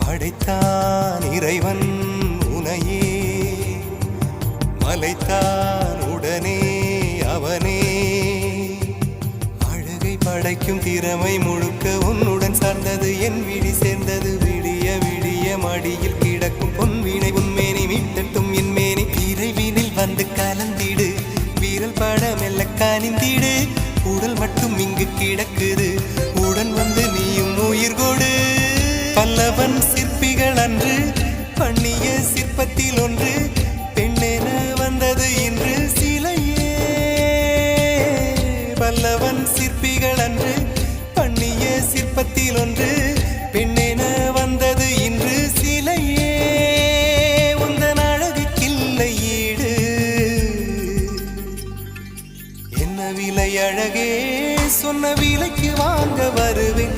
படைத்தான் இறைவன் உனையே, மலைத்தான் உடனே அவனே. அழகை படைக்கும் திறமை முழுக்க உன்னுடன் சார்ந்தது, என் விழி சேர்ந்தது. விடிய விடிய மடியில் கிடக்கும் பொன்வினை உன்மேனி மீட்டட்டும் என் மேனி. இறைவினில் வந்து கலந்திடு, வீரல் பட மெல்ல கனிந்திடு. உடல் மட்டும் இங்கு கிடக்குது, உடன் வந்து நீயும் உயிர் கொடு. பல்லவன் சிற்பிகள் அன்று பண்ணிய சிற்பத்தில் ஒன்று, பெண்ணென வந்தது இன்று சிலையே. பல்லவன் சிற்பிகள் அன்று பண்ணிய சிற்பத்தில் ஒன்று, பெண்ணென வந்தது இன்று சிலையே. உந்தன் அழகுக்கில்லை ஈடு, என்ன விலை அழகே, சொன்ன விலைக்கு வாங்க வருவேன்.